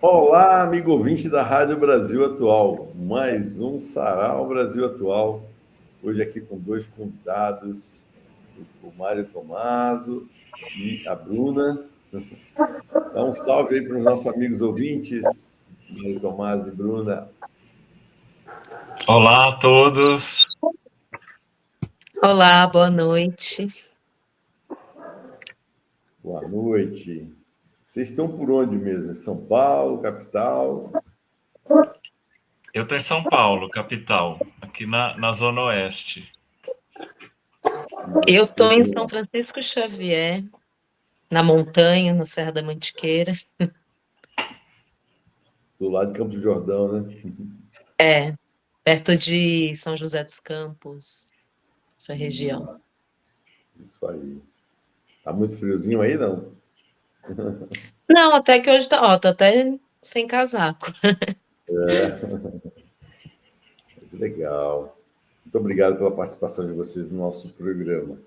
Olá, amigo ouvinte da Rádio Brasil Atual. Mais um Sarau Brasil Atual. Hoje aqui com dois convidados, o Mário Tomaso e a Bruna. Dá um salve aí para os nossos amigos ouvintes, Mário Tomaso e Bruna. Olá a todos. Olá, boa noite. Boa noite. Vocês estão por onde mesmo? Em São Paulo, capital? Eu estou em São Paulo, capital, aqui na Zona Oeste. Eu estou em São Você, Francisco Xavier, na montanha, na Serra da Mantiqueira. do lado de Campos do Jordão, né? É, perto de São José dos Campos, essa região. Isso aí. Tá muito friozinho aí, não? Não, até que hoje tô até sem casaco. Mas legal. Muito obrigado pela participação de vocês no nosso programa.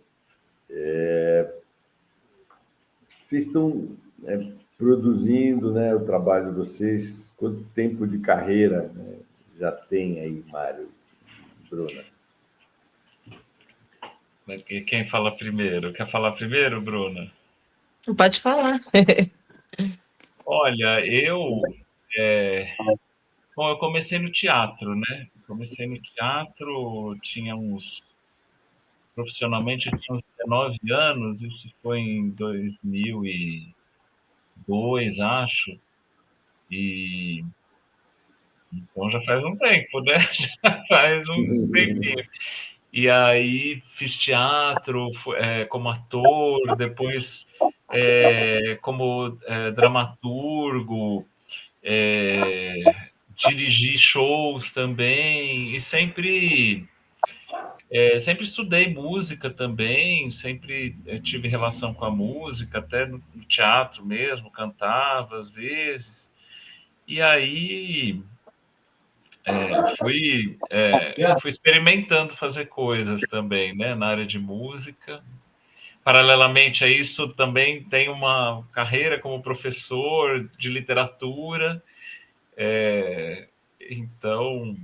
Vocês estão produzindo, né, o trabalho de vocês. Quanto tempo de carreira, né, já tem aí, Mário e Bruna? Quem fala primeiro? Quer falar primeiro, Bruna? Pode falar. Olha, bom, eu comecei no teatro, né? Comecei no teatro, profissionalmente eu tinha uns 19 anos, isso foi em 2002, acho, e então já faz um tempo, né? Já faz uns tempinhos. E aí fiz teatro como ator, depois como dramaturgo, dirigi shows também, e sempre estudei música também, sempre tive relação com a música, até no teatro mesmo, cantava às vezes. E aí fui experimentando fazer coisas também, né, na área de música. Paralelamente a isso, também tenho uma carreira como professor de literatura. Então,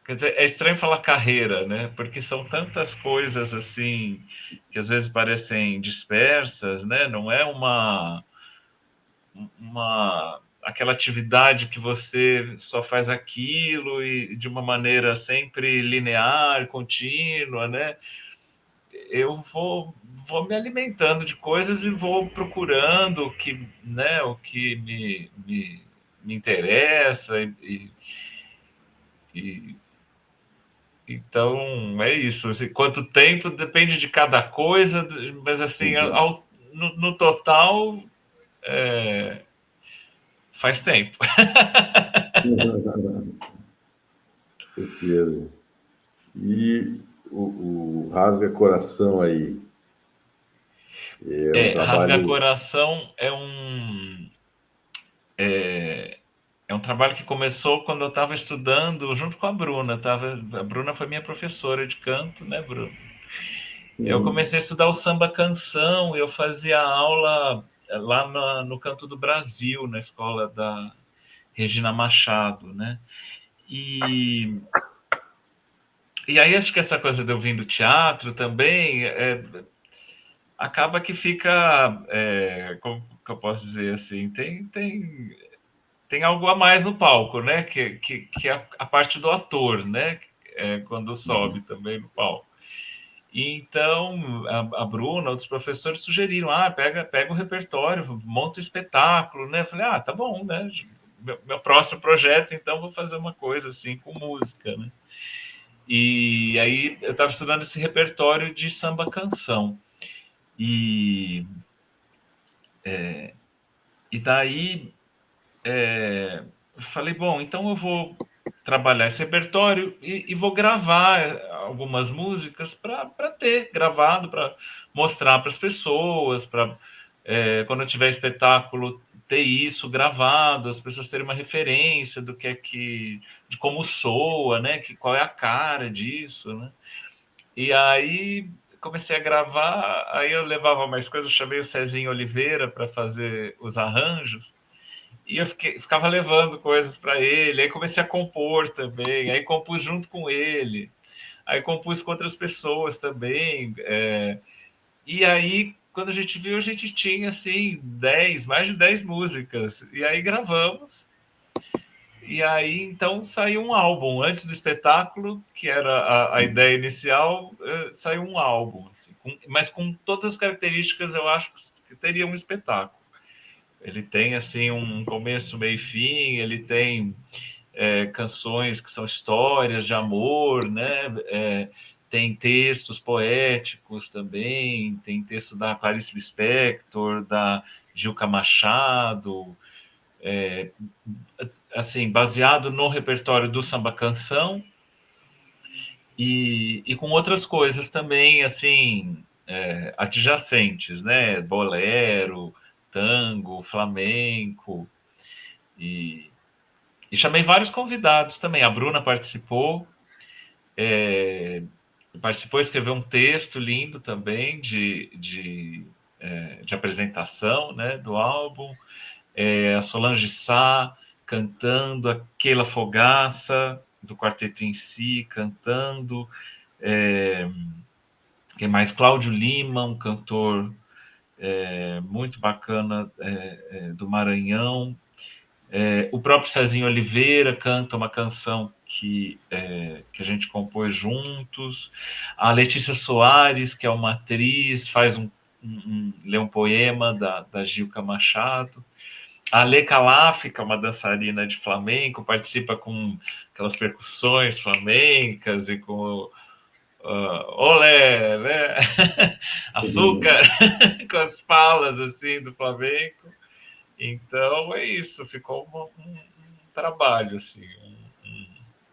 quer dizer, é estranho falar carreira, né? Porque são tantas coisas assim que às vezes parecem dispersas, né? Não é uma aquela atividade que você só faz aquilo e de uma maneira sempre linear, contínua, né? Eu vou me alimentando de coisas e vou procurando o que me interessa e então é isso. Assim, quanto tempo depende de cada coisa, mas assim, no total faz tempo. Certeza. E o Rasga Coração aí é um Rasga trabalho. Coração é um trabalho que começou quando eu estava estudando junto com a Bruna. A Bruna foi minha professora de canto, né, Bruna? Eu comecei a estudar o samba canção e eu fazia aula lá no Canto do Brasil, na escola da Regina Machado, né? E, e aí acho que essa coisa de eu vir do teatro também acaba que fica, como que eu posso dizer assim, tem algo a mais no palco, né? Que é a parte do ator, né? Quando sobe também no palco. Então, a Bruna, outros professores sugeriram, pega o repertório, monta o espetáculo, né? Eu falei, tá bom, né? Meu próximo projeto, então, vou fazer uma coisa assim com música, né? E aí eu estava estudando esse repertório de samba canção. E, e daí falei, bom, então eu vou trabalhar esse repertório e vou gravar algumas músicas para ter gravado, para mostrar para as pessoas, para quando eu tiver espetáculo ter isso gravado, as pessoas terem uma referência do que é de como soa, né? Qual é a cara disso, né? E aí comecei a gravar, aí eu levava mais coisas, eu chamei o Cezinho Oliveira para fazer os arranjos. E eu ficava levando coisas para ele, aí comecei a compor também, aí compus junto com ele, aí compus com outras pessoas também. E aí, quando a gente viu, a gente tinha assim mais de 10 músicas. E aí gravamos. E aí, então, saiu um álbum. Antes do espetáculo, que era a ideia inicial, saiu um álbum. Assim, mas com todas as características, eu acho que teria um espetáculo. Ele tem, assim, um começo, meio e fim. Ele tem canções que são histórias de amor, né? Tem textos poéticos também. Tem texto da Clarice Lispector, da Gilca Machado, assim, baseado no repertório do samba canção e com outras coisas também, assim, adjacentes, né? Bolero, tango, flamenco e chamei vários convidados também. A Bruna participou, escreveu um texto lindo também de apresentação, né, do álbum. A Solange Sá cantando, a Keila Fogaça, do Quarteto em Si, cantando. Quem mais? Cláudio Lima, um cantor muito bacana do Maranhão. O próprio Cezinho Oliveira canta uma canção que a gente compôs juntos. A Letícia Soares, que é uma atriz, lê um poema da Gilca Machado. A Lê Calaf, que é uma dançarina de flamenco, participa com aquelas percussões flamencas e com olé, né? Açúcar, com as palas assim do flamenco. Então é isso, ficou um trabalho, assim,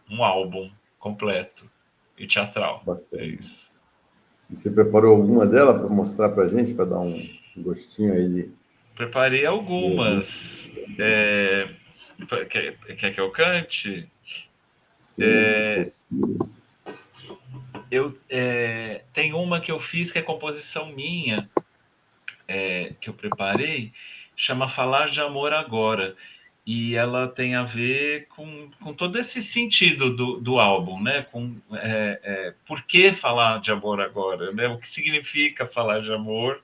um álbum completo e teatral. Bacana. É isso. E você preparou alguma dela para mostrar para a gente, para dar um gostinho aí de. Preparei algumas. Quer que eu cante? Sim, se possível. Tem uma que eu fiz que é composição minha, que eu preparei, chama Falar de Amor Agora. E ela tem a ver com todo esse sentido do álbum, né? Por que falar de amor agora? Né? O que significa falar de amor?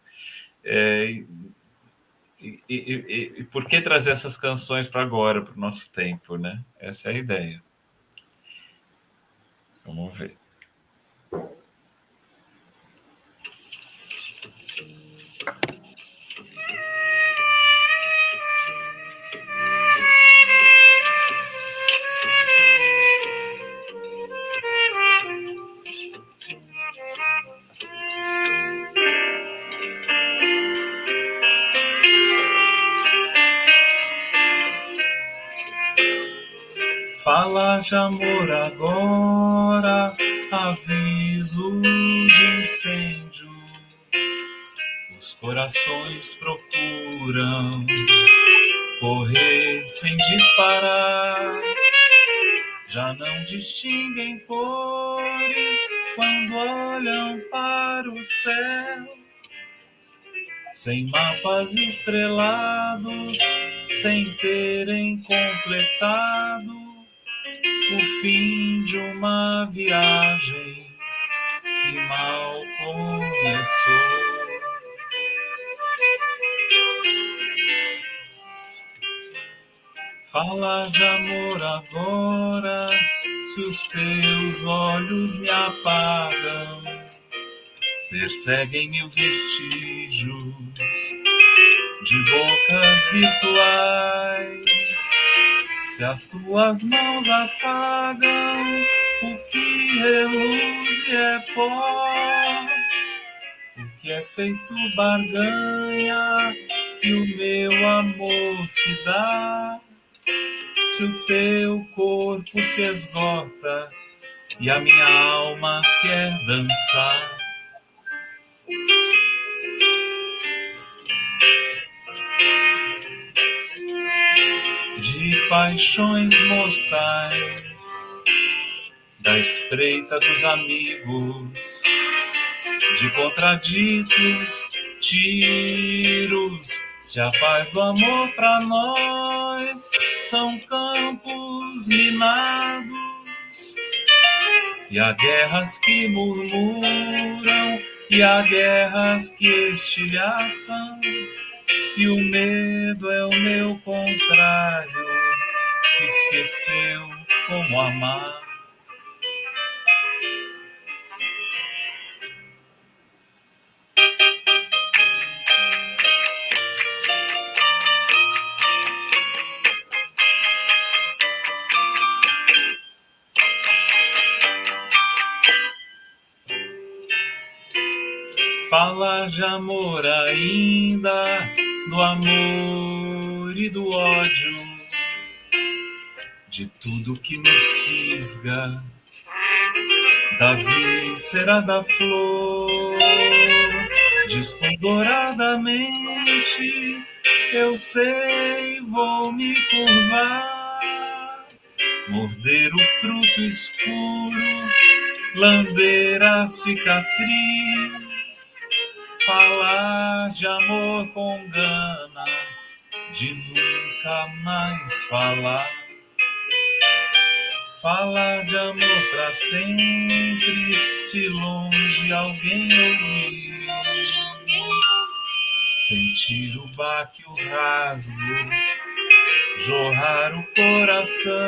E por que trazer essas canções para agora, para o nosso tempo, né? Essa é a ideia. Vamos ver. Falar de amor agora, aviso de incêndio. Os corações procuram correr sem disparar. Já não distinguem cores quando olham para o céu. Sem mapas estrelados, sem terem completado o fim de uma viagem que mal começou. Falar de amor agora, se os teus olhos me apagam, perseguem mil vestígios de bocas virtuais. Se as tuas mãos afagam, o que reluz é pó, o que é feito barganha e o meu amor se dá. Se o teu corpo se esgota e a minha alma quer dançar, de paixões mortais, da espreita dos amigos, de contraditos tiros Se a paz do amor para nós são campos minados, e há guerras que murmuram, e há guerras que estilhaçam, e o medo é o meu contrário, que esqueceu como amar. Falar de amor ainda, do amor e do ódio, de tudo que nos fisga, da víscera da flor, descondoradamente, eu sei, vou me curvar, morder o fruto escuro, lamber a cicatriz, falar de amor com gana, de nunca mais falar. Falar de amor pra sempre, se longe alguém ouvir. Sentir o baque, o rasgo, jorrar o coração.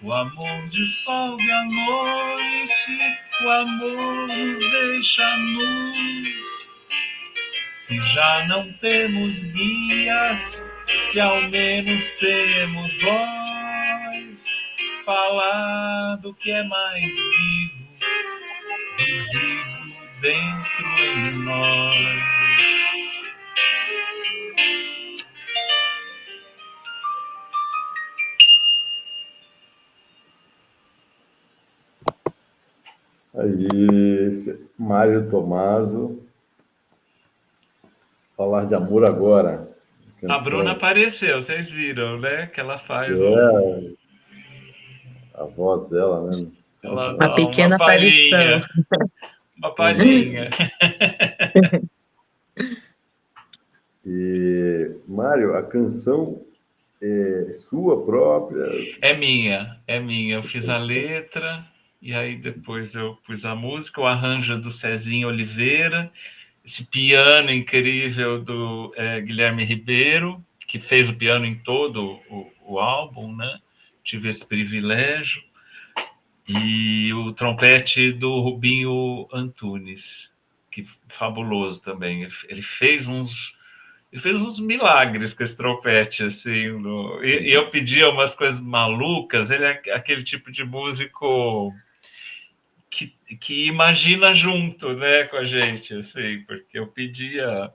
O amor dissolve a noite, o amor nos deixa nus. Se já não temos guias, se ao menos temos voz, falar do que é mais vivo, do vivo dentro em nós. Aí, Mário Tomaso, Falar de Amor Agora. A Bruna apareceu, vocês viram, né? Que ela faz a voz dela, né? Ela Uma dá pequena aparição. Uma palhinha. E, Mário, a canção é sua própria? É minha. Eu fiz a letra, e aí depois eu pus a música, o arranjo é do Cezinho Oliveira, esse piano incrível do Guilherme Ribeiro, que fez o piano em todo o álbum, né? Tive esse privilégio. E o trompete do Rubinho Antunes, que fabuloso também. Ele fez uns milagres com esse trompete, assim. E eu pedia umas coisas malucas. Ele é aquele tipo de músico que imagina junto, né, com a gente, assim, porque eu pedia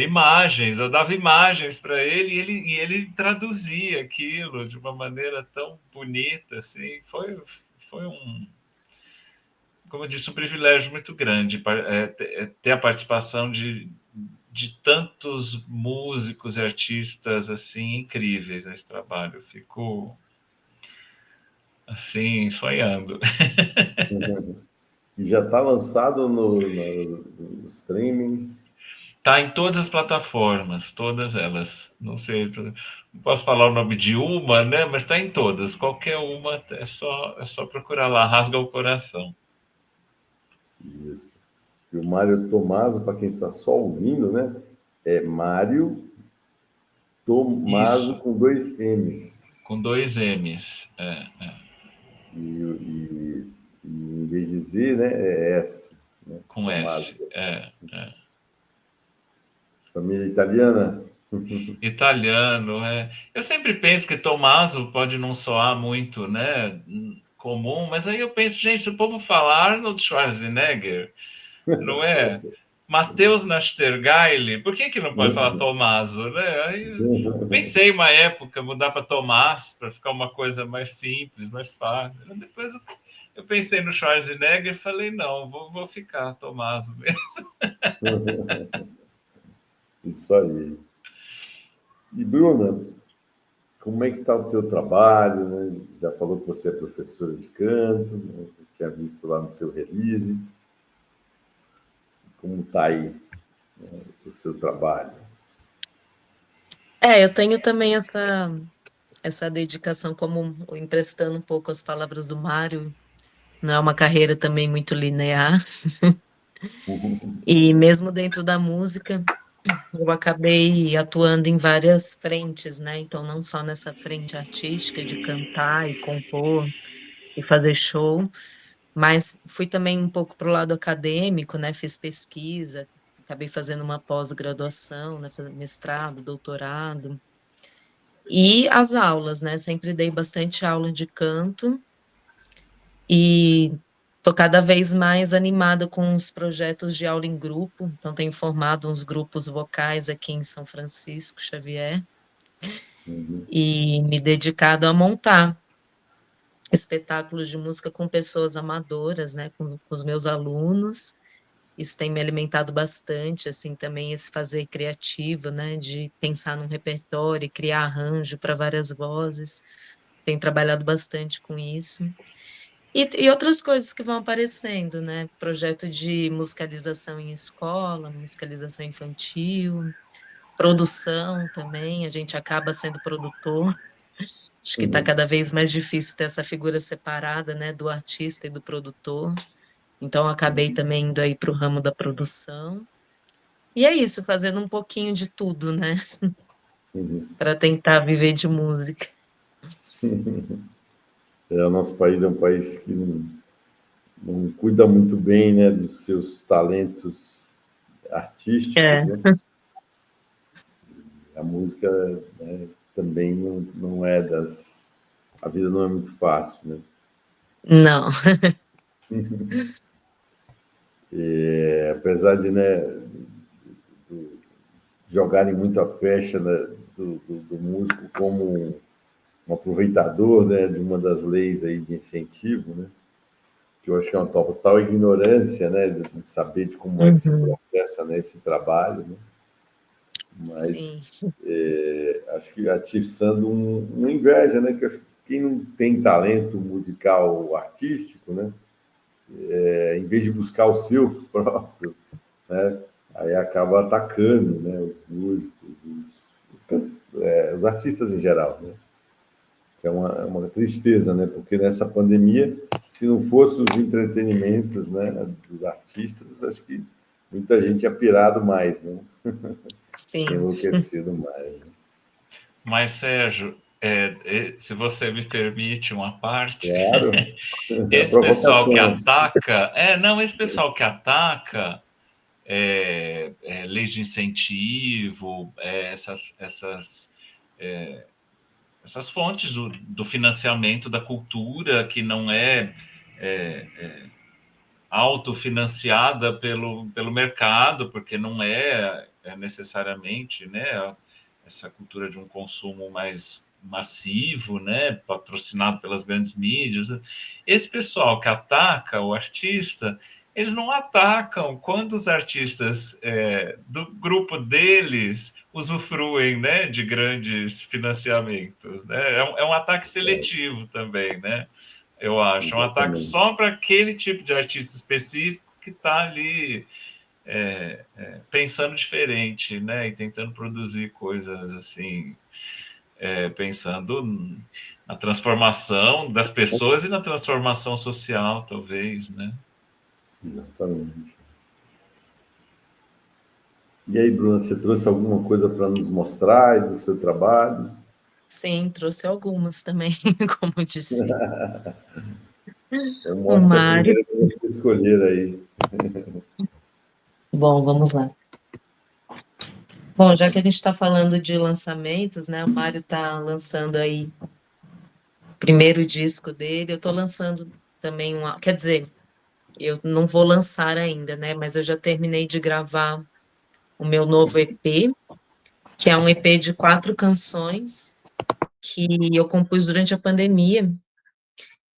imagens, eu dava imagens para ele e ele traduzia aquilo de uma maneira tão bonita, assim. Foi como eu disse, um privilégio muito grande ter a participação de tantos músicos e artistas assim incríveis nesse trabalho. Eu fico assim sonhando. E já está lançado nos streamings? Tá em todas as plataformas, todas elas. Não sei, não posso falar o nome de uma, né? Mas está em todas. Qualquer uma é só procurar lá. Rasga o Coração. Isso. E o Mário Tomaso, para quem está só ouvindo, né? É Mário Tomaso com 2 M's. Com 2 M's. E em vez de Z, né? É S. Né? Com Tomaso. S. Família italiana? Italiano, Eu sempre penso que Tommaso pode não soar muito, né, comum, mas aí eu penso, gente, se o povo falar Arnold Schwarzenegger, não é? Matheus Nastergaile, por que não pode falar Tommaso, né? Aí eu pensei uma época mudar para Tomás, para ficar uma coisa mais simples, mais fácil. Depois eu pensei no Schwarzenegger e falei, não, vou ficar Tommaso mesmo. Isso aí. E, Bruna, como é que está o teu trabalho? Né? Já falou que você é professora de canto, né? Tinha visto lá no seu release. Como está aí o seu trabalho? Eu tenho também essa dedicação, como emprestando um pouco as palavras do Mário, não é uma carreira também muito linear, e mesmo dentro da música, eu acabei atuando em várias frentes, né? Então, não só nessa frente artística de cantar e compor e fazer show, mas fui também um pouco para o lado acadêmico, né? Fiz pesquisa, acabei fazendo uma pós-graduação, né? Fazendo mestrado, doutorado. E as aulas, né? Sempre dei bastante aula de canto e tô cada vez mais animada com os projetos de aula em grupo. Então, tenho formado uns grupos vocais aqui em São Francisco Xavier Uhum, e me dedicado a montar espetáculos de música com pessoas amadoras, né? Com os meus alunos. Isso tem me alimentado bastante, assim, também esse fazer criativo, né, de pensar num repertório, e criar arranjo para várias vozes. Tenho trabalhado bastante com isso. E outras coisas que vão aparecendo, né, projeto de musicalização em escola, musicalização infantil, produção também, a gente acaba sendo produtor. Acho que está uhum, cada vez mais difícil ter essa figura separada, né, do artista e do produtor. Então, acabei também indo aí para o ramo da produção. E é isso, fazendo um pouquinho de tudo, né? uhum. Para tentar viver de música. O nosso país é um país que não cuida muito bem, né, dos seus talentos artísticos, É, né? A música, né, também não é das... A vida não é muito fácil, né? não, Apesar de, né, jogarem muito a pecha, né, do músico como um aproveitador, né, de uma das leis aí de incentivo, né, que eu acho que é uma total ignorância, né, de saber de como é que se uhum, processa, né, esse trabalho, né, mas sim, acho que atiçando uma inveja, né, que acho que quem não tem talento musical artístico, né, em vez de buscar o seu próprio, né, aí acaba atacando, né, os músicos, os artistas em geral, né? Que é uma tristeza, né? Porque nessa pandemia, se não fosse os entretenimentos, né, dos artistas, acho que muita gente ia pirado mais, né? sim. Enlouquecido mais. Né? Mas, Sérgio, se você me permite uma parte, Claro, a esse pessoal que provocação. ataca, não, esse pessoal que ataca leis de incentivo, essas fontes do financiamento da cultura que não é autofinanciada pelo mercado, porque não é necessariamente, né, essa cultura de um consumo mais massivo, né, patrocinado pelas grandes mídias. Esse pessoal que ataca o artista, eles não atacam quando os artistas do grupo deles usufruem, né, de grandes financiamentos, né? É um ataque seletivo também, né? Eu acho. É um ataque Exatamente. só para aquele tipo de artista específico que está ali pensando diferente, né? E tentando produzir coisas assim, pensando na transformação das pessoas e na transformação social, talvez, né? Exatamente. E aí, Bruna, você trouxe alguma coisa para nos mostrar aí do seu trabalho? Sim, trouxe algumas também, como disse Então, o mostra a Mário. primeira que você escolher aí. Bom, vamos lá. Bom, já que a gente está falando de lançamentos, né? O Mário está lançando aí o primeiro disco dele. Eu estou lançando também quer dizer, eu não vou lançar ainda, né? Mas eu já terminei de gravar o meu novo EP, que é um EP de 4 canções que eu compus durante a pandemia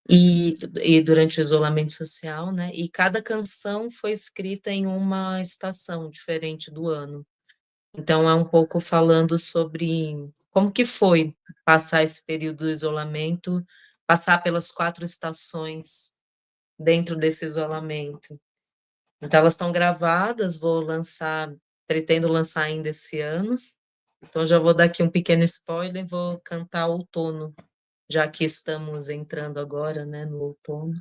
e, e durante o isolamento social, né? E cada canção foi escrita em uma estação diferente do ano. Então é um pouco falando sobre como que foi passar esse período do isolamento, passar pelas 4 estações dentro desse isolamento. Então elas estão gravadas, vou lançar pretendo lançar ainda esse ano. Então, já vou dar aqui um pequeno spoiler, vou cantar Outono, já que estamos entrando agora, né, no outono.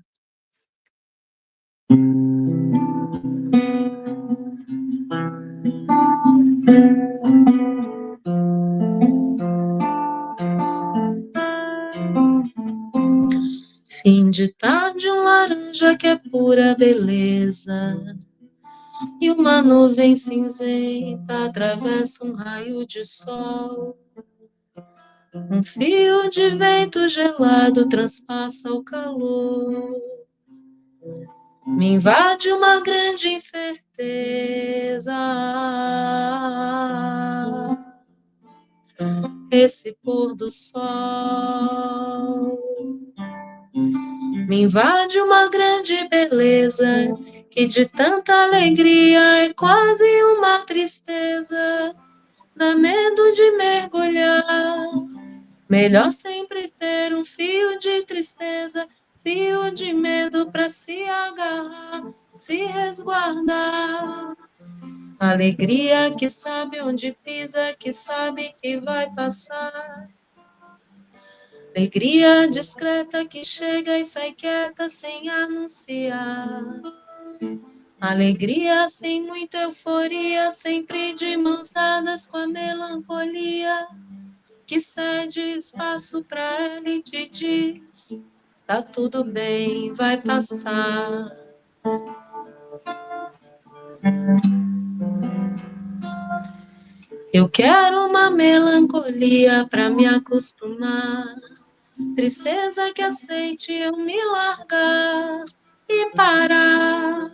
Fim de tarde, um laranja que é pura beleza, e uma nuvem cinzenta atravessa um raio de sol. Um fio de vento gelado transpassa o calor. Me invade uma grande incerteza. Esse pôr do sol me invade uma grande beleza, que de tanta alegria é quase uma tristeza. Dá medo de mergulhar. Melhor sempre ter um fio de tristeza, fio de medo para se agarrar, se resguardar. Alegria que sabe onde pisa, que sabe que vai passar. Alegria discreta que chega e sai quieta sem anunciar. Alegria sem muita euforia, sempre de mãos dadas com a melancolia, que cede espaço pra ela e te diz: tá tudo bem, vai passar. Eu quero uma melancolia pra me acostumar, tristeza que aceite eu me largar e parar.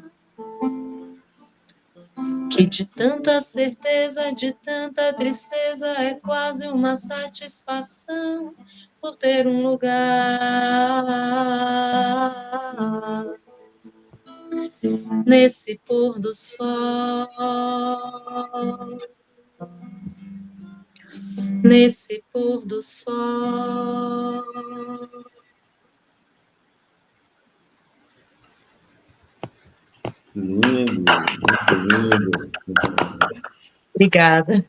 Que de tanta certeza, de tanta tristeza, é quase uma satisfação por ter um lugar nesse pôr do sol, nesse pôr do sol. Lindo, muito lindo. Obrigada.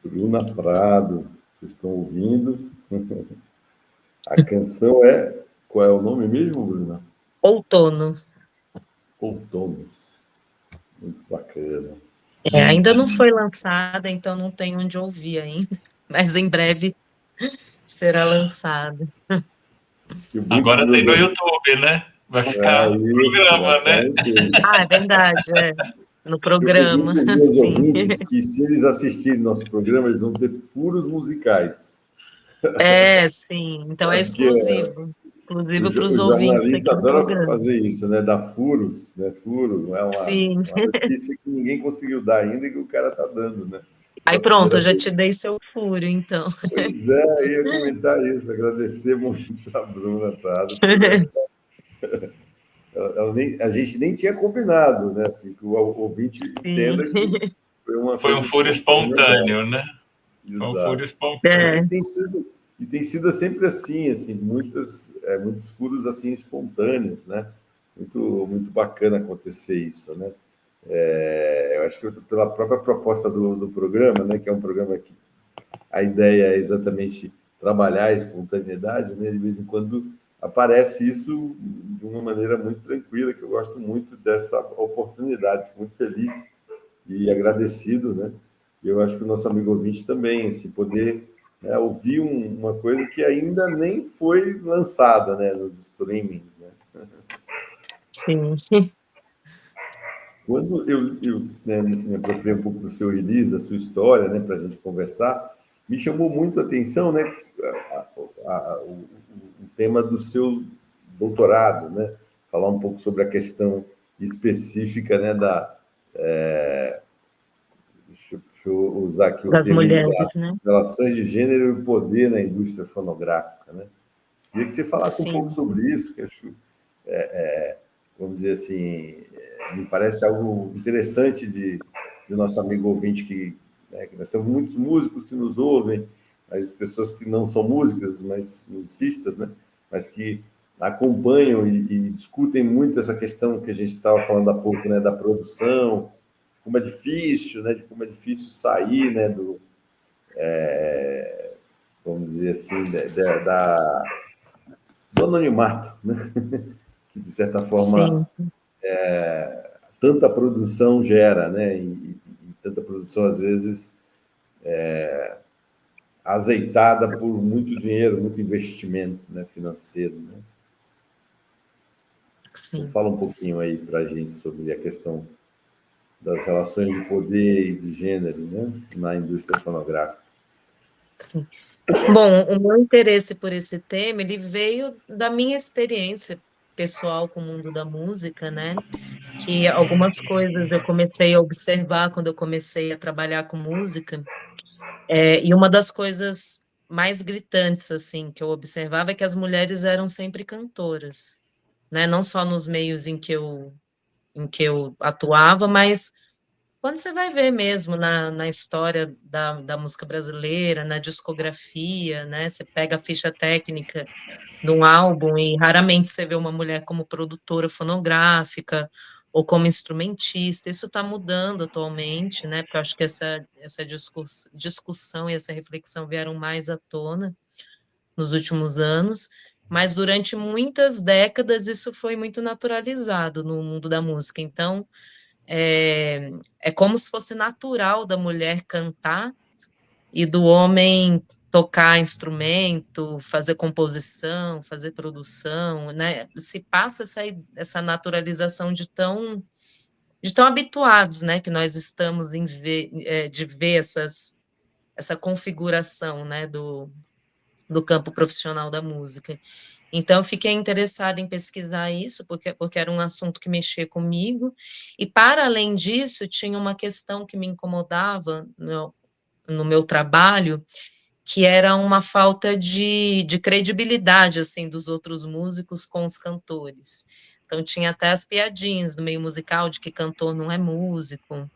Bruna Prado, vocês estão ouvindo? A canção é... Qual é o nome mesmo, Bruna? Outono. Outonos. Muito bacana. Ainda não foi lançada, então não tem onde ouvir ainda, mas em breve será lançada. Agora tem no YouTube, né? Vai ficar no programa, né? É verdade, no Eu programa. disse aos meus Sim. ouvintes que, se eles assistirem nosso programa, eles vão ter furos musicais. Sim. Então é Porque exclusivo. Exclusivo para os o ouvintes jornalista aqui do adora programa. fazer isso, né? Dar furos, né? Furo é Sim. uma notícia que ninguém conseguiu dar ainda e que o cara está dando, né? Aí Pela pronto, primeira eu já vez. te dei seu furo, então. Pois é, eu ia comentar isso, agradecer muito a Bruna Prado por essa. A gente nem tinha combinado, né? Assim, que o ouvinte entenda que Sim. foi uma Foi um coisa furo espontânea dela. espontâneo, né? Foi um furo Exato. espontâneo. E tem sido sempre assim, muitos furos assim espontâneos, né? Muito bacana acontecer isso, né? Eu acho que pela própria proposta do programa, né? Que é um programa que a ideia é exatamente trabalhar a espontaneidade, né? De vez em quando aparece isso de uma maneira muito tranquila, que eu gosto muito dessa oportunidade, fico muito feliz e agradecido, né? E eu acho que o nosso amigo ouvinte também, assim, poder, né, ouvir uma coisa que ainda nem foi lançada, né, nos streamings, né? Sim. Quando eu né, me apropriei um pouco do seu release, da sua história, né, para a gente conversar, me chamou muito a atenção, né, o tema do seu doutorado, né, falar um pouco sobre a questão específica, né, deixa eu usar aqui o Das termo mulheres, exato, né? relações de gênero e poder na indústria fonográfica, né? Queria que você falasse um pouco Sim. sobre isso, que acho, vamos dizer assim, me parece algo interessante de nosso amigo ouvinte, né, que nós temos muitos músicos que nos ouvem, as pessoas que não são músicas, mas musicistas, né? Mas que acompanham e discutem muito essa questão que a gente estava falando há pouco, né, da produção, como é difícil, né, de como é difícil sair, né, vamos dizer assim, do anonimato, né, que de certa forma Sim, tanta produção gera, né, e tanta produção às vezes azeitada por muito dinheiro, muito investimento, né, financeiro, né. Então, sim, fala um pouquinho aí para a gente sobre a questão das relações de poder e de gênero, né, na indústria fonográfica. sim. Bom, o meu interesse por esse tema, ele veio da minha experiência pessoal com o mundo da música, né? Que algumas coisas eu comecei a observar quando eu comecei a trabalhar com música, e uma das coisas mais gritantes, assim, que eu observava é que as mulheres eram sempre cantoras, né? Não só nos meios em que eu atuava, mas quando você vai ver mesmo na história da música brasileira, na discografia, né? Você pega a ficha técnica de um álbum e raramente você vê uma mulher como produtora fonográfica ou como instrumentista. Isso está mudando atualmente, né? Porque eu acho que essa discussão e essa reflexão vieram mais à tona nos últimos anos, mas durante muitas décadas isso foi muito naturalizado no mundo da música. Então, é como se fosse natural da mulher cantar e do homem tocar instrumento, fazer composição, fazer produção, né? Se passa essa naturalização de tão habituados, né, que nós estamos de ver essa configuração, né, do campo profissional da música. Então, eu fiquei interessada em pesquisar isso, porque era um assunto que mexia comigo, e, para além disso, tinha uma questão que me incomodava no meu trabalho, que era uma falta de credibilidade, assim, dos outros músicos com os cantores. Então, tinha até as piadinhas do meio musical de que cantor não é músico,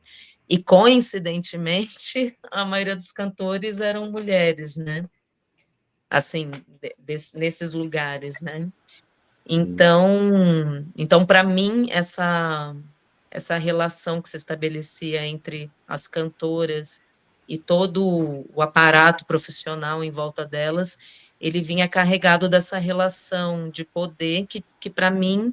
e, coincidentemente, a maioria dos cantores eram mulheres, né? Assim, nesses lugares, né? Então para mim, essa relação que se estabelecia entre as cantoras e todo o aparato profissional em volta delas, ele vinha carregado dessa relação de poder que para mim,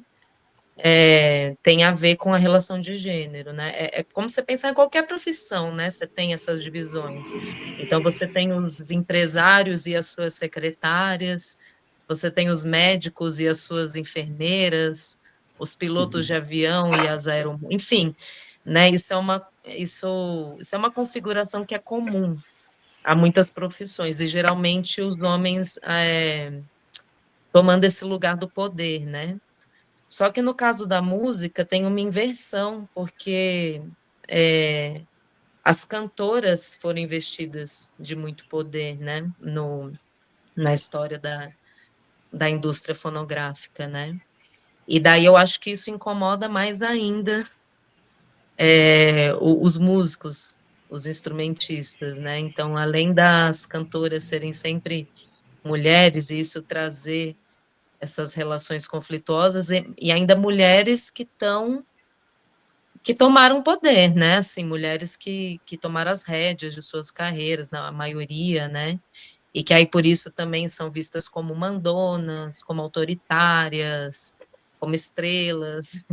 tem a ver com a relação de gênero, né? É como você pensar em qualquer profissão, né? Você tem essas divisões. Então, você tem os empresários e as suas secretárias, você tem os médicos e as suas enfermeiras, os pilotos de avião e as enfim, né? Isso é uma configuração que é comum a muitas profissões, e geralmente os homens tomando esse lugar do poder, né? Só que no caso da música tem uma inversão, porque as cantoras foram investidas de muito poder, né, na história da indústria fonográfica, né? E daí eu acho que isso incomoda mais ainda os músicos, os instrumentistas, né? Então, além das cantoras serem sempre mulheres, e isso trazer essas relações conflituosas, e ainda mulheres que tomaram poder, né, assim, mulheres que tomaram as rédeas de suas carreiras, na maioria, né, e que aí por isso também são vistas como mandonas, como autoritárias, como estrelas.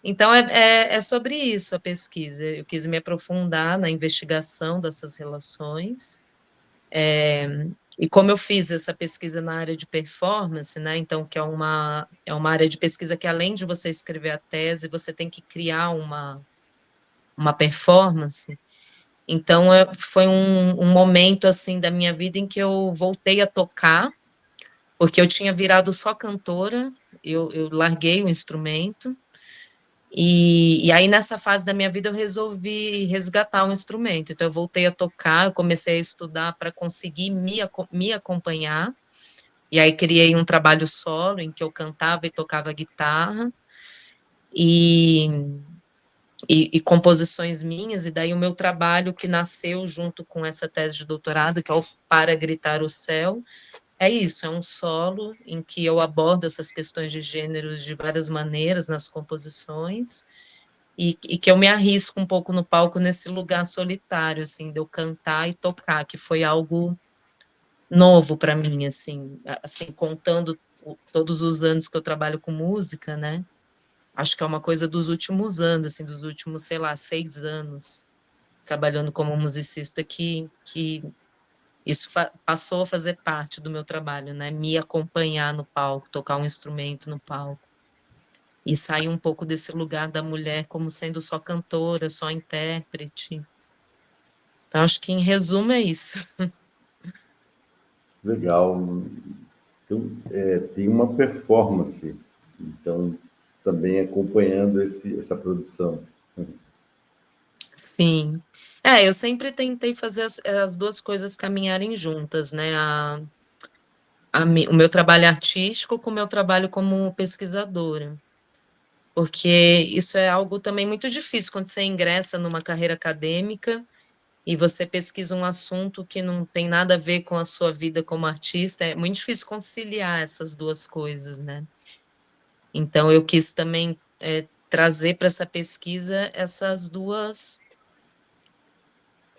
Então é sobre isso a pesquisa, eu quis me aprofundar na investigação dessas relações, e como eu fiz essa pesquisa na área de performance, né, então que é uma área de pesquisa que, além de você escrever a tese, você tem que criar uma performance. Então, foi um momento, assim, da minha vida em que eu voltei a tocar, porque eu tinha virado só cantora, eu larguei o instrumento, e aí nessa fase da minha vida eu resolvi resgatar um instrumento, então eu voltei a tocar, eu comecei a estudar para conseguir me acompanhar, e aí criei um trabalho solo em que eu cantava e tocava guitarra, e composições minhas, e daí o meu trabalho que nasceu junto com essa tese de doutorado, que é o Para Gritar o Céu, é isso, é um solo em que eu abordo essas questões de gênero de várias maneiras nas composições, e que eu me arrisco um pouco no palco nesse lugar solitário, assim, de eu cantar e tocar, que foi algo novo para mim, assim, contando todos os anos que eu trabalho com música, né? Acho que é uma coisa dos últimos anos, assim, dos últimos, sei lá, 6 anos, trabalhando como musicista, que isso passou a fazer parte do meu trabalho, né? Me acompanhar no palco, tocar um instrumento no palco. E sair um pouco desse lugar da mulher como sendo só cantora, só intérprete. Então, acho que, em resumo, é isso. Legal. Então, tem uma performance, então, também acompanhando essa produção. Sim. Eu sempre tentei fazer as duas coisas caminharem juntas, né? O meu trabalho artístico com o meu trabalho como pesquisadora. Porque isso é algo também muito difícil quando você ingressa numa carreira acadêmica e você pesquisa um assunto que não tem nada a ver com a sua vida como artista, é muito difícil conciliar essas duas coisas, né? Então, eu quis também trazer para essa pesquisa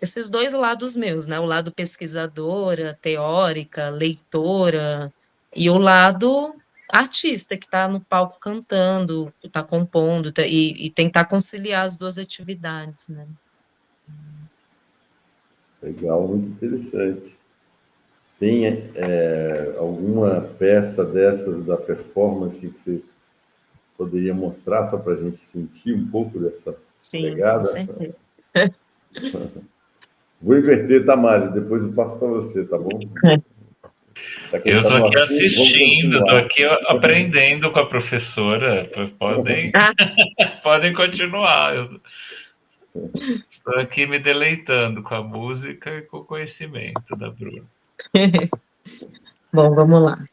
esses dois lados meus, né? O lado pesquisadora, teórica, leitora, e o lado artista, que está no palco cantando, está compondo, e tentar conciliar as duas atividades, né? Legal, muito interessante. Tem alguma peça dessas da performance que você poderia mostrar só para a gente sentir um pouco dessa Sim, com pegada? certeza. Vou inverter, tá, Mário? Depois eu passo para você, tá bom? Já que a Eu gente está estou no aqui assunto, vamos assistindo, estou continuar. aqui aprendendo com a professora. Podem, Ah, podem continuar. Eu estou aqui me deleitando com a música e com o conhecimento da Bruna. bom, vamos lá.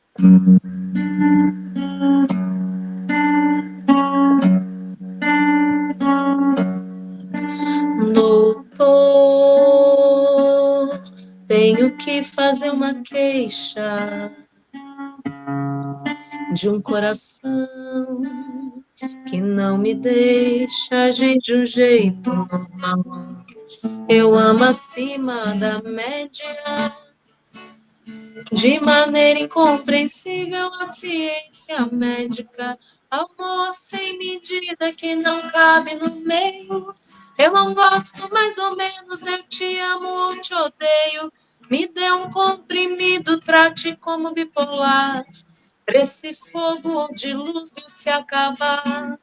Doutor, tenho que fazer uma queixa de um coração que não me deixa agir de um jeito normal. Eu amo acima da média, de maneira incompreensível a ciência médica. Amor sem medida que não cabe no meio. Eu não gosto mais ou menos, eu te amo ou te odeio. Me dê um comprimido, trate como bipolar. Pra esse fogo ou dilúvio se acabar.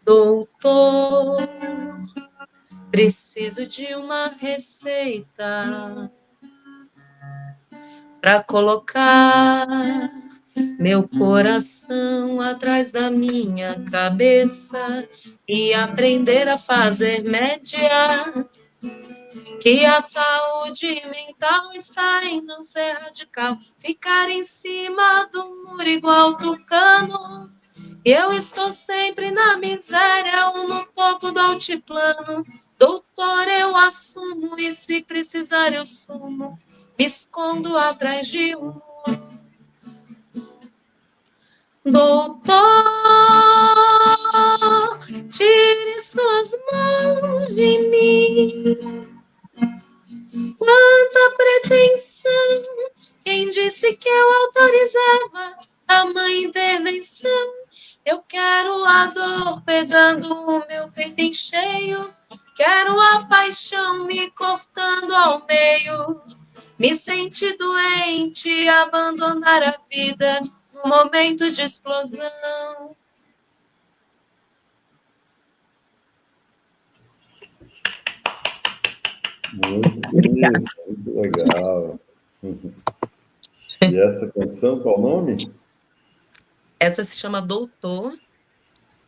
Doutor, preciso de uma receita para colocar meu coração atrás da minha cabeça e aprender a fazer média. Que a saúde mental está em não ser radical, ficar em cima do muro igual tucano. Eu estou sempre na miséria ou no topo do altiplano. Doutor, eu assumo e se precisar eu sumo. Me escondo atrás de um muro. Doutor, tire suas mãos de mim. Quanta pretensão! Quem disse que eu autorizava tamanha intervenção? Eu quero a dor pegando o meu peito em cheio. Quero a paixão me cortando ao meio. Me senti doente, abandonar a vida no momento de explosão. Muito bonito, muito legal. E essa canção, qual o nome? Essa se chama Doutor.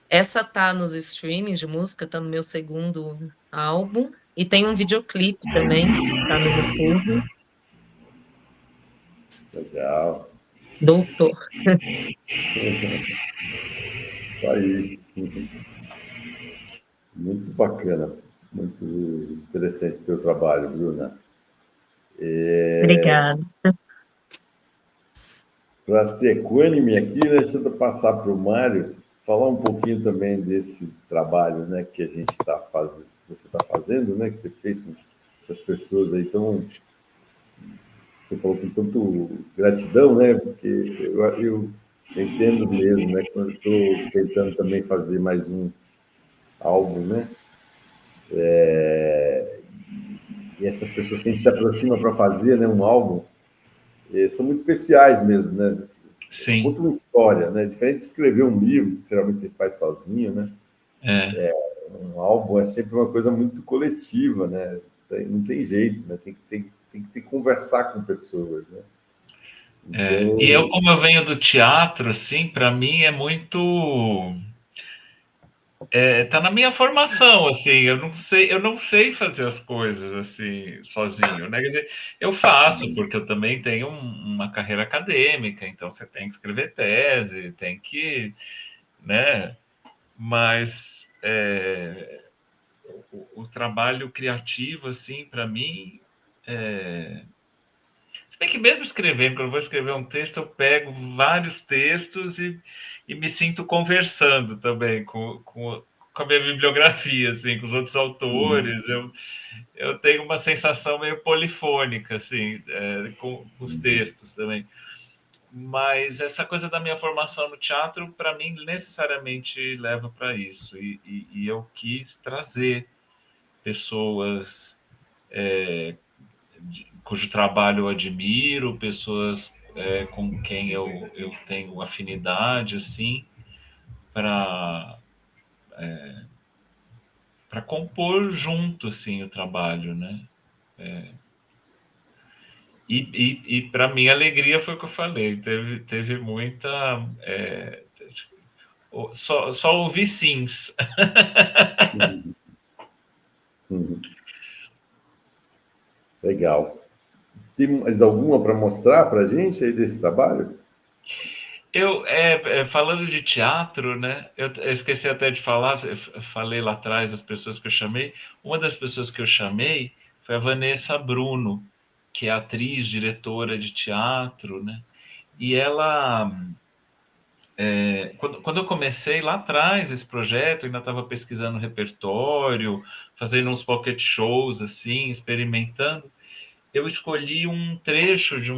Essa tá nos streamings de música, tá no meu segundo álbum. E tem um videoclipe também, tá no YouTube. Legal. Doutor. Tá aí. Muito bacana. Muito interessante o teu trabalho, Bruna. Obrigada. para ser equânime aqui, né, deixa eu passar para o Mário falar um pouquinho também desse trabalho, né, que a gente está fazendo, que você está fazendo, né, que você fez com as pessoas aí tão, você falou com tanto gratidão, né, porque eu entendo mesmo, né, quando eu estou tentando também fazer mais um álbum, né, e essas pessoas que a gente se aproxima para fazer, né, um álbum, são muito especiais mesmo, né? Sim. Conta uma história, né? Diferente de escrever um livro, que geralmente você faz sozinho, né? É. Um álbum é sempre uma coisa muito coletiva, né? Não tem jeito, né? Tem que ter que conversar com pessoas, né? E eu, Então, como eu venho do teatro, assim, para mim é muito. Tá na minha formação, assim, eu não sei fazer as coisas assim sozinho, né? Quer dizer, eu faço porque eu também tenho uma carreira acadêmica, então você tem que escrever tese, tem que, né? Mas o trabalho criativo, assim, para mim, se bem que mesmo escrevendo, quando eu vou escrever um texto, eu pego vários textos e me sinto conversando também com a minha bibliografia, assim, com os outros autores. Eu tenho uma sensação meio polifônica, assim, com os textos também. Mas essa coisa da minha formação no teatro, para mim, necessariamente leva para isso. E eu quis trazer pessoas cujo trabalho eu admiro, pessoas com quem eu tenho afinidade, assim, para compor junto, assim, o trabalho, né? E para mim, a alegria foi o que eu falei, teve muita... só ouvi sims. legal. Tem mais alguma para mostrar para a gente aí desse trabalho? Falando de teatro, né? Eu esqueci até de falar, eu falei lá atrás as pessoas que eu chamei. Uma das pessoas que eu chamei foi a Vanessa Bruno, que é atriz, diretora de teatro, né? E ela, quando eu comecei lá atrás esse projeto, eu ainda estava pesquisando repertório, fazendo uns pocket shows, assim, experimentando. Eu escolhi um trecho de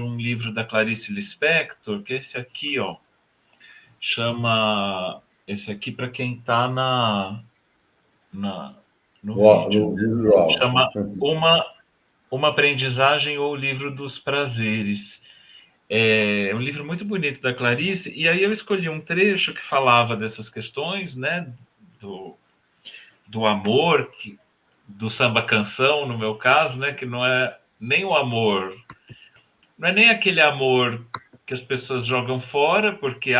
um livro da Clarice Lispector, que é esse aqui, ó. Chama esse aqui para quem está no vídeo, No né? visual. Chama uma aprendizagem ou o livro dos prazeres. É um livro muito bonito da Clarice, e aí eu escolhi um trecho que falava dessas questões, né? Do amor, do samba canção, no meu caso, né? Que não é nem o amor, não é nem aquele amor que as pessoas jogam fora, porque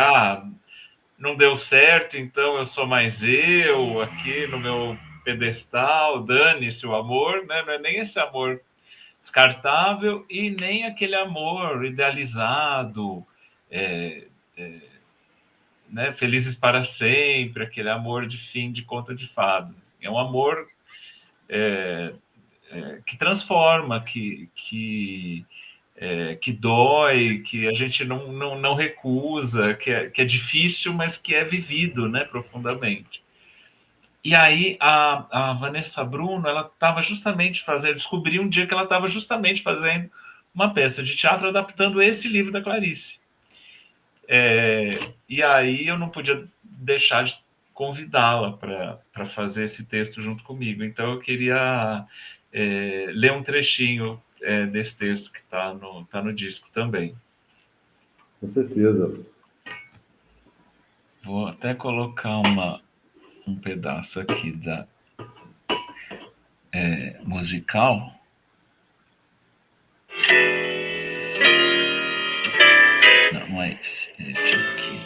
não deu certo, então eu sou mais eu aqui no meu pedestal, dane-se o amor, né? Não é nem esse amor descartável e nem aquele amor idealizado, é, né? Felizes para sempre, aquele amor de fim de conta de fadas. É um amor que transforma, que dói, que a gente não recusa, que é difícil, mas que é vivido, né, profundamente. E aí a Vanessa Bruno, ela estava justamente fazendo, descobri um dia que ela estava justamente fazendo uma peça de teatro adaptando esse livro da Clarice. E aí eu não podia deixar de convidá-la para fazer esse texto junto comigo. Então eu queria ler um trechinho desse texto que tá no disco também. Com certeza. Vou até colocar um pedaço aqui da musical. Não é esse aqui.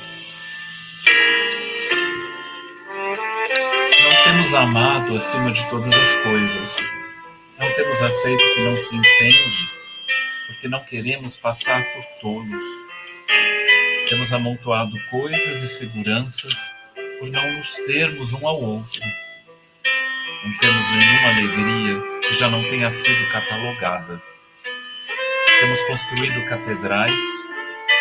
Não temos amado acima de todas as coisas. Não temos aceito o que não se entende, porque não queremos passar por tolos. Temos amontoado coisas e seguranças por não nos termos um ao outro. Não temos nenhuma alegria que já não tenha sido catalogada. Temos construído catedrais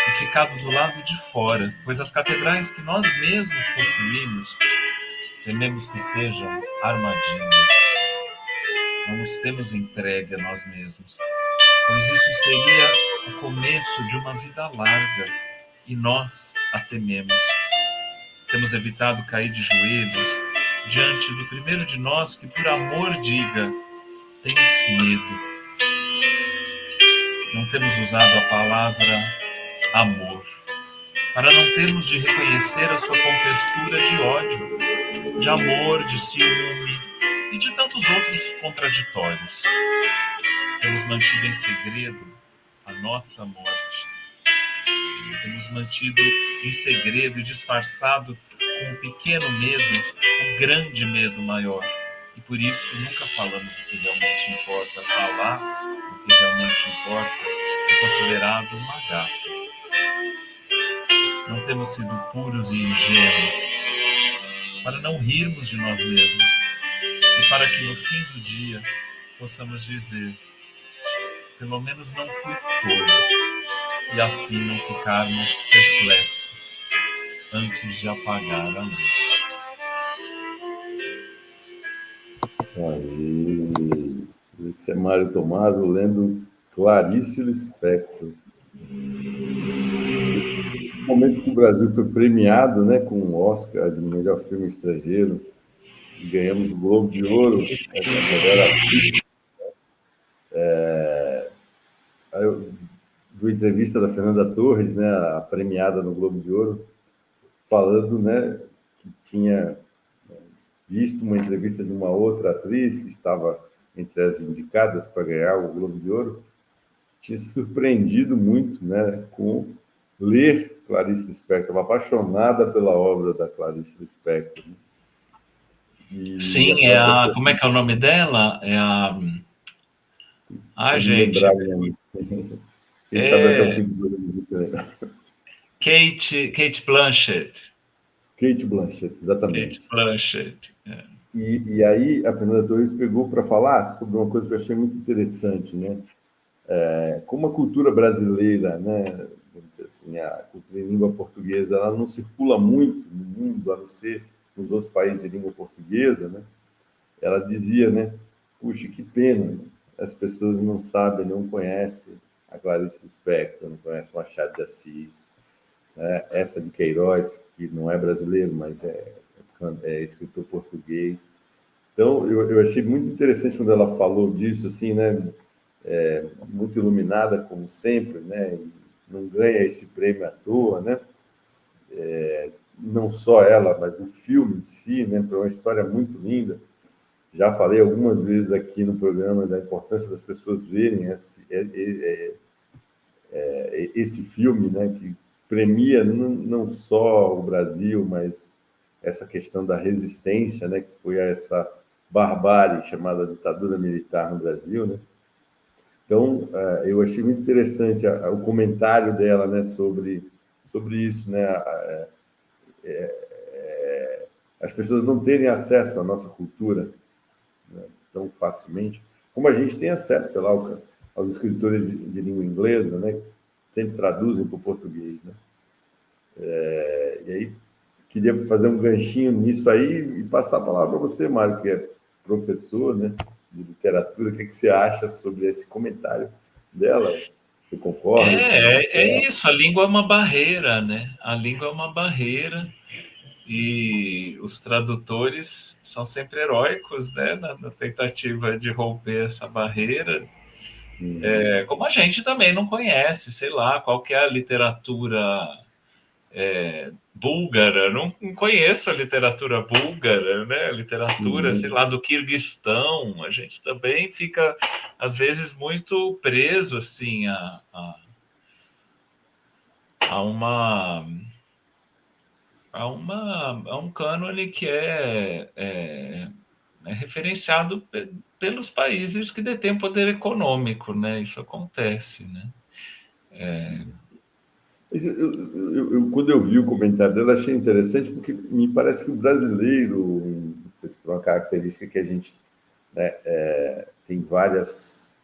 e ficado do lado de fora, pois as catedrais que nós mesmos construímos, tememos que sejam armadilhas. Não nos temos entregue a nós mesmos, pois isso seria o começo de uma vida larga, e nós a tememos. Temos evitado cair de joelhos diante do primeiro de nós que, por amor, diga: tens medo. Não temos usado a palavra amor, para não termos de reconhecer a sua contextura de ódio, de amor, de ciúme e de tantos outros contraditórios. Temos mantido em segredo a nossa morte. Temos mantido em segredo e disfarçado com um pequeno medo, o grande medo maior. E por isso nunca falamos o que realmente importa. Falar o que realmente importa é considerado uma gafe. Não temos sido puros e ingênuos para não rirmos de nós mesmos e para que no fim do dia possamos dizer: pelo menos não fui tolo, e assim não ficarmos perplexos antes de apagar a luz. Aí, esse é Mário Tomaso lendo Clarice Lispector. No momento que o Brasil foi premiado, né, com o Oscar de melhor filme estrangeiro, e ganhamos o Globo de Ouro, né, com a melhor atriz. Aí eu vi entrevista da Fernanda Torres, né, a premiada no Globo de Ouro, falando, né, que tinha visto uma entrevista de uma outra atriz que estava entre as indicadas para ganhar o Globo de Ouro, tinha se surpreendido muito, né, com ler Clarice Lispector, estava apaixonada pela obra da Clarice Lispector. Né? Sim, como é que é o nome dela? É a... gente... Lembrar, quem sabe até o fim do ano. Kate Blanchett. Kate Blanchett, exatamente. Kate Blanchett. E aí a Fernanda Torres pegou para falar sobre uma coisa que eu achei muito interessante, né? Como a cultura brasileira, né, vamos dizer assim, a cultura em língua portuguesa, ela não circula muito no mundo, a não ser nos outros países de língua portuguesa, né? Ela dizia, né, puxa, que pena, as pessoas não sabem, não conhecem a Clarice Lispector, não conhecem Machado de Assis, né? Essa de Queiroz, que não é brasileiro, mas é escritor português. Então, eu achei muito interessante quando ela falou disso, assim, né? Muito iluminada, como sempre, né? E não ganha esse prêmio à toa, né? Não só ela, mas o filme em si, né? Foi uma história muito linda. Já falei algumas vezes aqui no programa da importância das pessoas verem esse filme, né? Que premia não só o Brasil, mas essa questão da resistência, né? Que foi essa barbárie chamada ditadura militar no Brasil, né? Então, eu achei muito interessante o comentário dela, né, sobre isso, né, as pessoas não terem acesso à nossa cultura, né, tão facilmente, como a gente tem acesso, sei lá, aos escritores de língua inglesa, né, que sempre traduzem para o português, né. E aí, queria fazer um ganchinho nisso aí e passar a palavra para você, Mário, que é professor, né, de literatura. O que você acha sobre esse comentário dela? Você concorda? É isso, a língua é uma barreira, né? A língua é uma barreira e os tradutores são sempre heróicos, né? Na tentativa de romper essa barreira. Como a gente também não conhece, sei lá, qual que é a literatura búlgara, não conheço a literatura búlgara, né? A literatura, sei lá, do Quirguistão, a gente também fica, às vezes, muito preso, assim, a um cânone que é referenciado pelos países que detêm poder econômico, né? Isso acontece, né? Quando eu vi o comentário dela, achei interessante, porque me parece que o brasileiro, não sei se por uma característica que a gente, né, tem várias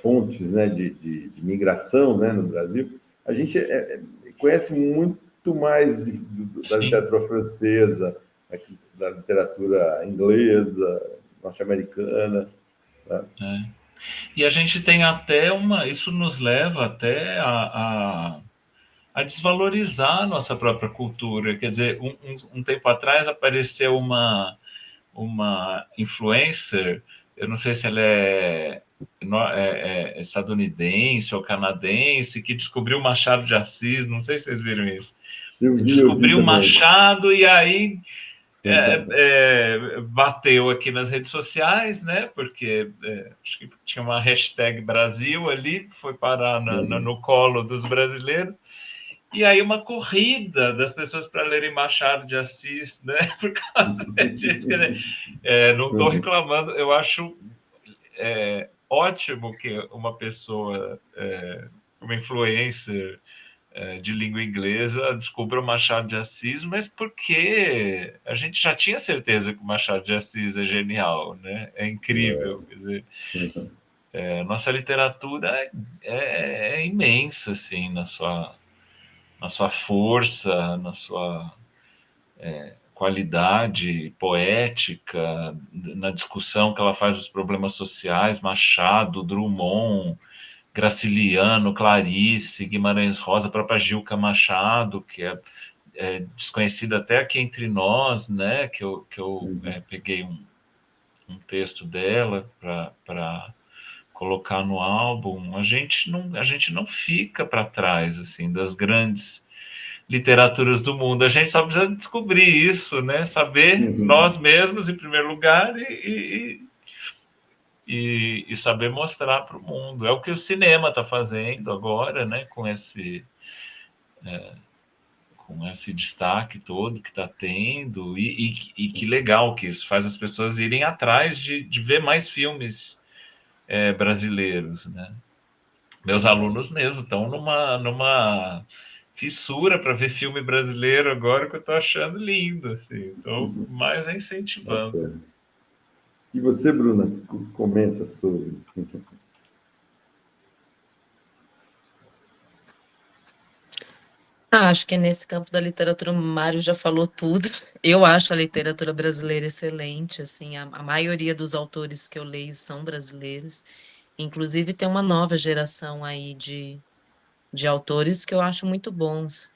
fontes, né, de migração, né, no Brasil, a gente conhece muito mais da literatura francesa, da literatura inglesa, norte-americana. Né? E a gente tem até isso nos leva até a desvalorizar a nossa própria cultura. Quer dizer, um tempo atrás apareceu uma influencer, eu não sei se ela é estadunidense ou canadense, que descobriu Machado de Assis, não sei se vocês viram isso. Descobriu Machado e aí bateu aqui nas redes sociais, né? Porque acho que tinha uma hashtag Brasil ali, foi parar no colo dos brasileiros. E aí uma corrida das pessoas para lerem Machado de Assis, né? Por causa disso. Não estou reclamando, eu acho ótimo que uma pessoa, uma influencer de língua inglesa, descubra o Machado de Assis, mas porque a gente já tinha certeza que o Machado de Assis é genial, né? É incrível. Quer dizer, nossa literatura é imensa, assim, na sua força, na sua qualidade poética, na discussão que ela faz dos problemas sociais. Machado, Drummond, Graciliano, Clarice, Guimarães Rosa, a própria Gilca Machado, que é desconhecida até aqui entre nós, né? Que eu peguei um texto dela para colocar no álbum. A gente não fica para trás, assim, das grandes literaturas do mundo. A gente só precisa descobrir isso, né? Saber nós mesmos, em primeiro lugar, e saber mostrar para o mundo. É o que o cinema está fazendo agora, né? Com esse destaque todo que está tendo, e que legal que isso faz as pessoas irem atrás de ver mais filmes brasileiros, né? Meus alunos mesmo estão numa fissura para ver filme brasileiro agora, que eu estou achando lindo, assim. Estou mais incentivando. E você, Bruna, comenta sobre... Acho que nesse campo da literatura o Mário já falou tudo. Eu acho a literatura brasileira excelente, assim, a maioria dos autores que eu leio são brasileiros. Inclusive tem uma nova geração aí de autores que eu acho muito bons,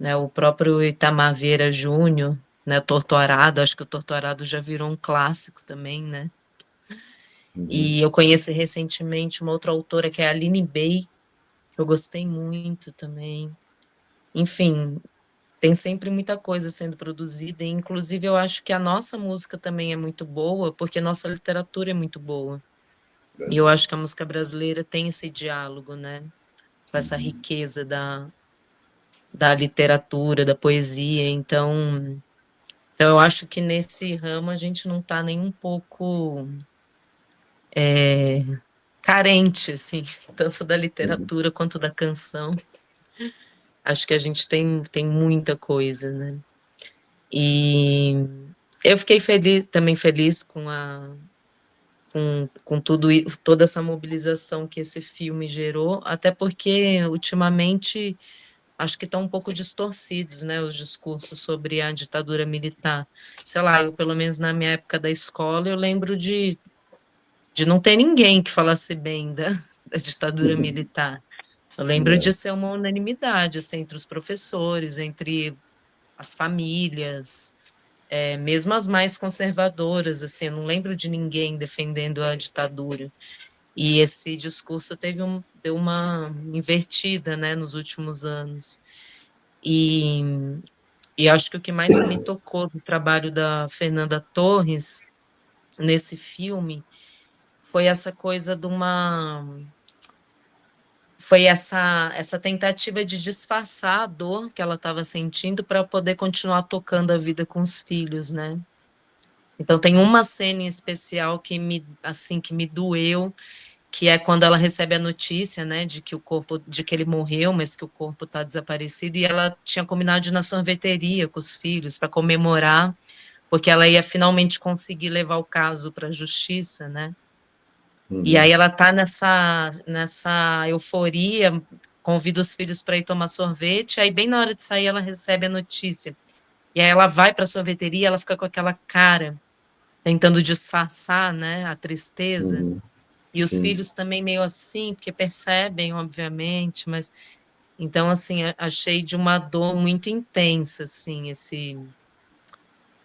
né? O próprio Itamar Vieira Júnior, né? Torturado, acho que o Torturado já virou um clássico também, né? E eu conheci recentemente uma outra autora que é a Aline Bey, que eu gostei muito também. Enfim, tem sempre muita coisa sendo produzida, e inclusive eu acho que a nossa música também é muito boa, porque a nossa literatura é muito boa. E eu acho que a música brasileira tem esse diálogo, né? Com essa riqueza da literatura, da poesia. Então eu acho que nesse ramo a gente não está nem um pouco carente, assim, tanto da literatura quanto da canção. Acho que a gente tem muita coisa, né? E eu fiquei também feliz com toda essa mobilização que esse filme gerou, até porque ultimamente acho que estão um pouco distorcidos, né, os discursos sobre a ditadura militar. Sei lá, eu, pelo menos na minha época da escola, eu lembro de não ter ninguém que falasse bem da ditadura militar. Eu lembro de ser uma unanimidade, assim, entre os professores, entre as famílias, mesmo as mais conservadoras, assim, eu não lembro de ninguém defendendo a ditadura. E esse discurso deu uma invertida, né, nos últimos anos. E acho que o que mais me tocou do trabalho da Fernanda Torres nesse filme foi essa coisa foi essa tentativa de disfarçar a dor que ela estava sentindo para poder continuar tocando a vida com os filhos, né? Então tem uma cena em especial que me doeu, que é quando ela recebe a notícia, né, de que ele morreu, mas que o corpo está desaparecido, e ela tinha combinado de ir na sorveteria com os filhos para comemorar, porque ela ia finalmente conseguir levar o caso para a justiça, né? E aí ela está nessa euforia, convida os filhos para ir tomar sorvete, aí bem na hora de sair ela recebe a notícia. E aí ela vai para a sorveteria, ela fica com aquela cara, tentando disfarçar, né, a tristeza. Uhum. E os Sim. filhos também meio assim, porque percebem, obviamente, mas então assim, achei de uma dor muito intensa, assim,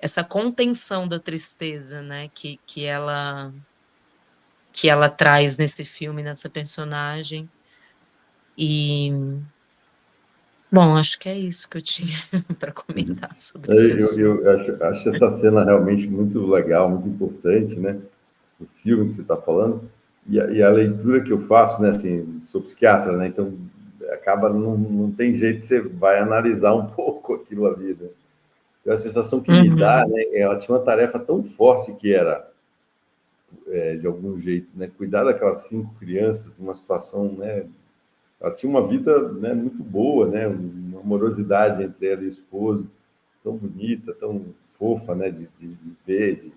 essa contenção da tristeza, né, que ela traz nesse filme, nessa personagem. E bom, acho que é isso que eu tinha para Uhum. comentar sobre esse assunto. Eu acho essa cena realmente muito legal, muito importante, né? O filme que você está falando. E a leitura que eu faço, né? Assim, sou psiquiatra, né? Então, acaba, não tem jeito, você vai analisar um pouco aquilo ali, né? Então, a sensação que me dá, Uhum, né? Ela tinha uma tarefa tão forte que era, de algum jeito, né? Cuidar daquelas 5 crianças numa situação, né? Ela tinha uma vida, né, muito boa, né? Uma amorosidade entre ela e o esposo, tão bonita, tão fofa, né? De ver,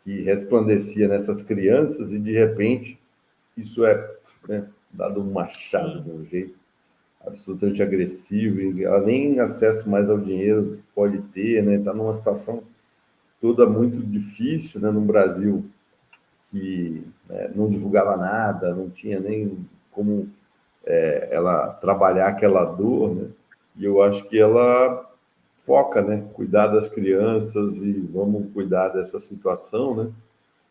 que resplandecia nessas crianças e, de repente, isso é, né, dado um machado de sim. um jeito absolutamente agressivo, e ela nem acesso mais ao dinheiro pode ter, né? Está numa situação toda muito difícil, né? No Brasil, que, né, não divulgava nada, não tinha nem como, ela trabalhar aquela dor, né? E eu acho que ela foca, né? Cuidar das crianças e vamos cuidar dessa situação, né?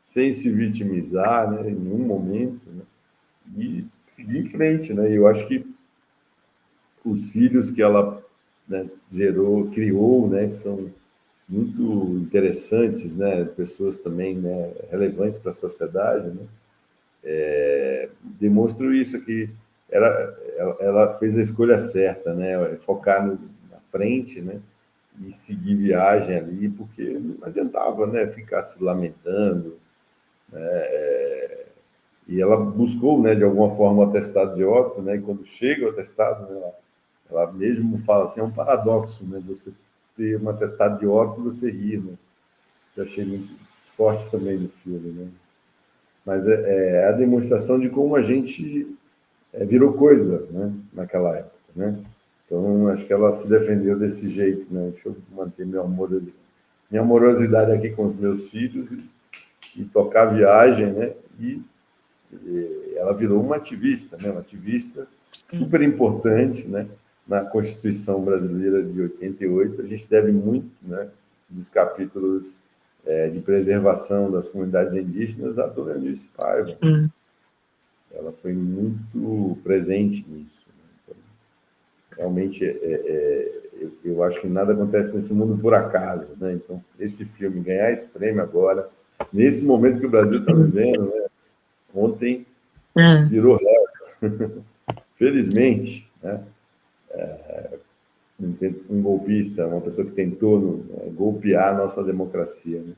Sem se vitimizar, né? Em nenhum momento, né? E seguir em frente, né? E eu acho que os filhos que ela, né, gerou, criou, né? Que são muito interessantes, né? Pessoas também, né, relevantes para a sociedade, né? Demonstram isso que ela fez a escolha certa, né? Focar na frente, né? E seguir viagem ali, porque não adiantava, né? Ficar se lamentando. E ela buscou, né? De alguma forma o atestado de óbito, né? E quando chega o atestado, né, ela mesmo fala assim, é um paradoxo, né? Você ter um atestado de óbito e você rir, né? Eu achei muito forte também no filme, né? Mas é a demonstração de como a gente, virou coisa, né? Naquela época, né? Então, acho que ela se defendeu desse jeito, né? Deixa eu manter minha amorosidade aqui com os meus filhos e tocar a viagem, né? E ela virou uma ativista, né? Uma ativista Sim. super importante, né? Na Constituição Brasileira de 88, a gente deve muito, né? Dos capítulos, de preservação das comunidades indígenas à dona Eunice Paiva. Hum. Ela foi muito presente nisso, né? Então, realmente, eu acho que nada acontece nesse mundo por acaso, né? Então, esse filme ganhar esse prêmio agora, nesse momento que o Brasil está vivendo, né? Ontem É. virou réu, felizmente, né? Um golpista, uma pessoa que tentou, né, golpear a nossa democracia, né?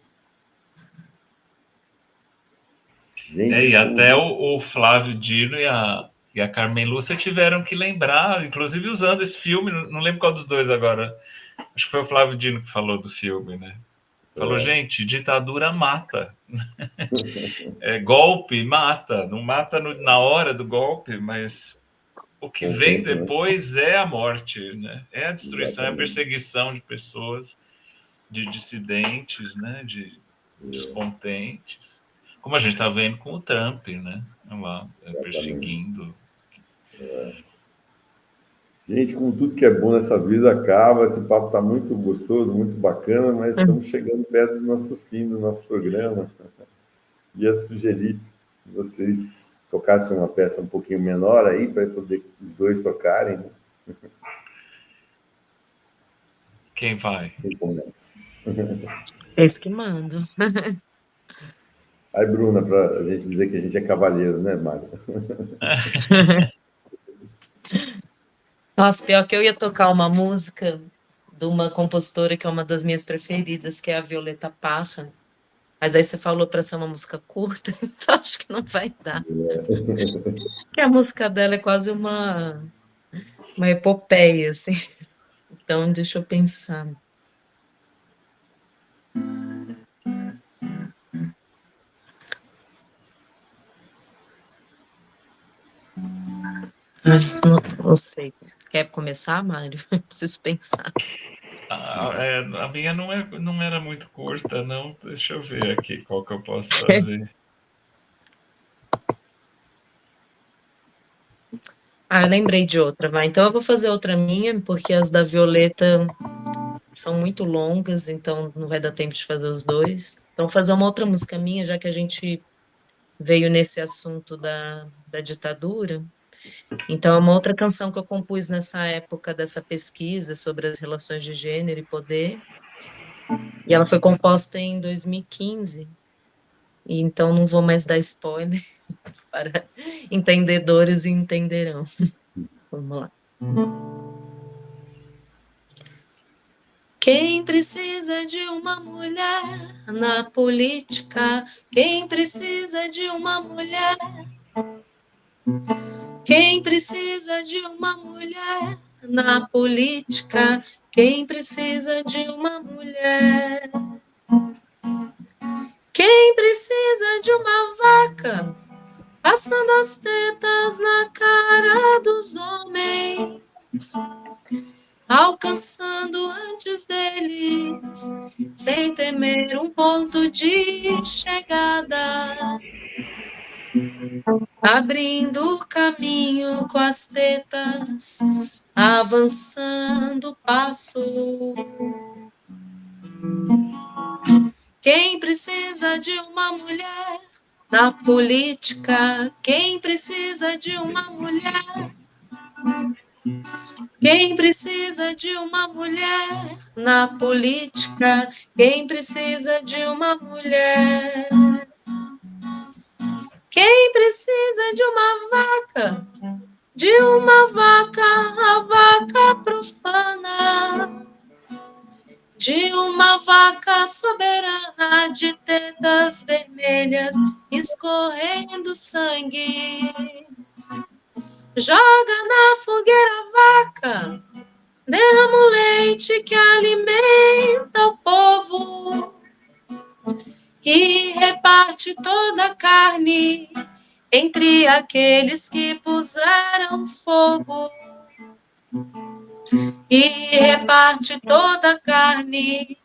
Gente, E como até o Flávio Dino e a Carmen Lúcia tiveram que lembrar, inclusive usando esse filme, não lembro qual dos dois agora, acho que foi o Flávio Dino que falou do filme, né? Falou, gente, ditadura mata. Golpe mata. Não mata na hora do golpe, mas o que com o vem tempo, né? depois é a morte, né? É a destruição, é a Exatamente. perseguição de pessoas, de dissidentes, né? De descontentes. Como a gente está vendo com o Trump, né? Lá, Exatamente. perseguindo. Gente, como tudo que é bom nessa vida acaba, esse papo está muito gostoso, muito bacana, mas estamos chegando perto do nosso fim do nosso programa. Ia sugerir que vocês tocassem uma peça um pouquinho menor aí, para poder os dois tocarem, né? Quem vai? Quem começa? Eis que mando. Aí, Bruna, para a gente dizer que a gente é cavalheiro, né, Mário? Nossa, pior que eu ia tocar uma música de uma compositora que é uma das minhas preferidas, que é a Violeta Parra. Mas aí você falou para ser uma música curta, então acho que não vai dar. Porque a música dela é quase uma epopeia, assim. Então, deixa eu pensar. Não sei. Quer começar, Mário? Preciso pensar. A minha não era muito curta, não. Deixa eu ver aqui qual que eu posso fazer. Eu lembrei de outra, vai. Então eu vou fazer outra minha, porque as da Violeta são muito longas, então não vai dar tempo de fazer os dois. Então vou fazer uma outra música minha, já que a gente veio nesse assunto da ditadura. Então é uma outra canção que eu compus nessa época dessa pesquisa sobre as relações de gênero e poder. E ela foi composta em 2015. E então não vou mais dar spoiler para entendedores e entenderão. Vamos lá. Quem precisa de uma mulher na política? Quem precisa de uma mulher? Quem precisa de uma mulher na política? Quem precisa de uma mulher? Quem precisa de uma vaca passando as tetas na cara dos homens, alcançando antes deles, sem temer um ponto de chegada, abrindo caminho com as tetas, avançando passo. Quem precisa de uma mulher na política? Quem precisa de uma mulher? Quem precisa de uma mulher na política? Quem precisa de uma mulher? Quem precisa de uma vaca? De uma vaca, a vaca profana. De uma vaca soberana, de tetas vermelhas, escorrendo sangue. Joga na fogueira a vaca, derrama o leite que alimenta o povo e reparte toda a carne entre aqueles que puseram fogo. E reparte toda a carne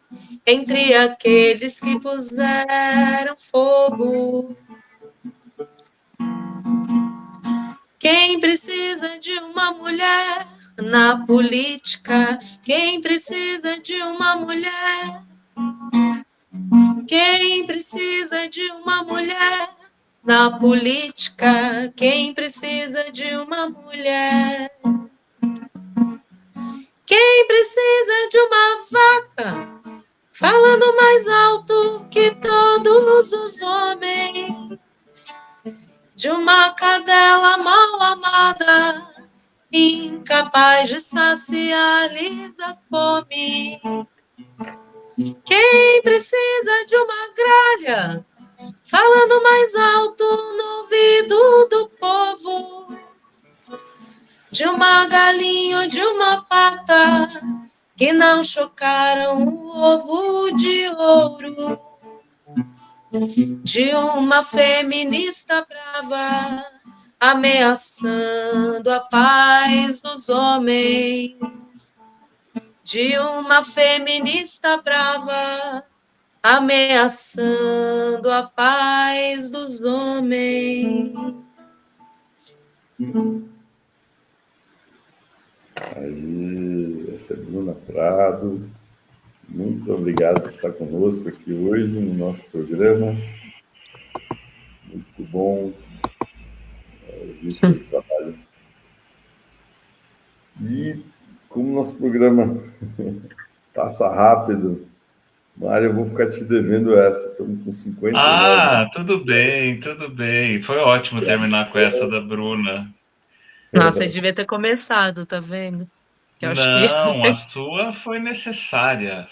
entre aqueles que puseram fogo. Quem precisa de uma mulher na política? Quem precisa de uma mulher? Quem precisa de uma mulher na política? Quem precisa de uma mulher? Quem precisa de uma vaca falando mais alto que todos os homens? De uma cadela mal amada, incapaz de saciar-lhes a fome. Quem precisa de uma gralha falando mais alto no ouvido do povo? De uma galinha ou de uma pata que não chocaram o ovo de ouro. De uma feminista brava ameaçando a paz dos homens. De uma feminista brava ameaçando a paz dos homens. Aí, essa é Bruna Prado. Muito obrigado por estar conosco aqui hoje no nosso programa. Muito bom ouvir seu trabalho. E como nosso programa passa rápido, Mário, eu vou ficar te devendo essa. Estamos com 59. Tudo bem, tudo bem. Foi ótimo terminar com essa da Bruna. Nossa, eu devia ter começado, tá vendo? Que eu acho que... Não, a sua foi necessária.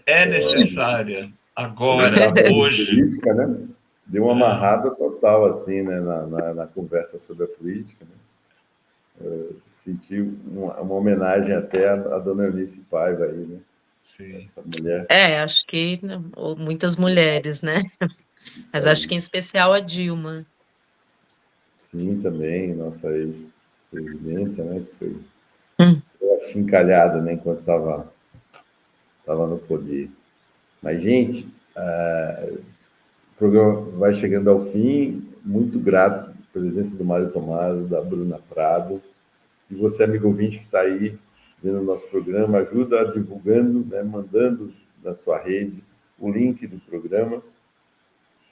É necessária. Agora, hoje. Política, né? Deu uma amarrada total, assim, né, na conversa sobre a política, né? Senti uma homenagem até à dona Eunice Paiva aí, né? Sim. Essa mulher. Acho que muitas mulheres, né? Mas acho que em especial a Dilma. Sim, também, nossa presidenta, né? Que foi Hum. achincalhada, né? Enquanto estava no poder. Mas, gente, o programa vai chegando ao fim. Muito grato pela presença do Mário Tomaso, da Bruna Prado. E você, amigo ouvinte, que está aí vendo o nosso programa, ajuda divulgando, né, mandando na sua rede o link do programa.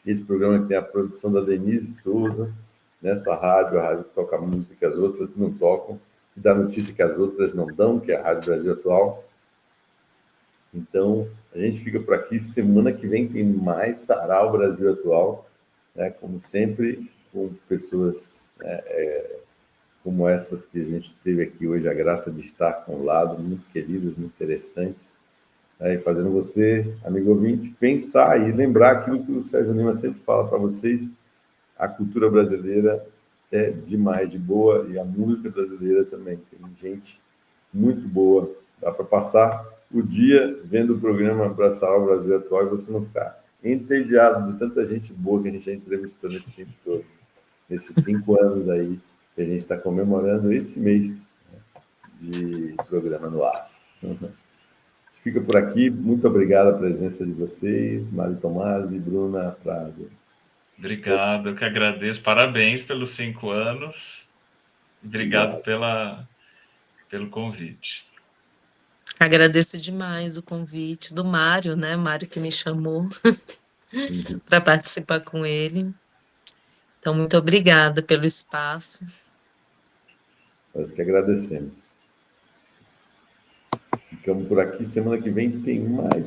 Esse programa tem a produção da Denise Souza, nessa rádio, a rádio que toca música que as outras não tocam, e dá notícia que as outras não dão, que é a Rádio Brasil Atual. Então, a gente fica por aqui. Semana que vem tem mais Sarau Brasil Atual, né? Como sempre, com pessoas como essas que a gente teve aqui hoje, a graça de estar com o lado, muito queridas, muito interessantes, né? E fazendo você, amigo ouvinte, pensar e lembrar aquilo que o Sérgio Lima sempre fala para vocês: a cultura brasileira é demais de boa e a música brasileira também. Tem gente muito boa. Dá para passar o dia vendo o programa Abraçar o Brasil Atual e você não ficar entediado de tanta gente boa que a gente já entrevistou nesse tempo todo, nesses 5 anos aí que a gente está comemorando esse mês, né, de programa no ar. Fica por aqui. Muito obrigado a presença de vocês, Mário Tomás e Bruna Prado. Obrigado, eu que agradeço. Parabéns pelos 5 anos. Obrigado pelo convite. Agradeço demais o convite do Mário, né? Mário que me chamou para participar com ele. Então, muito obrigada pelo espaço. Nós que agradecemos. Ficamos por aqui. Semana que vem tem mais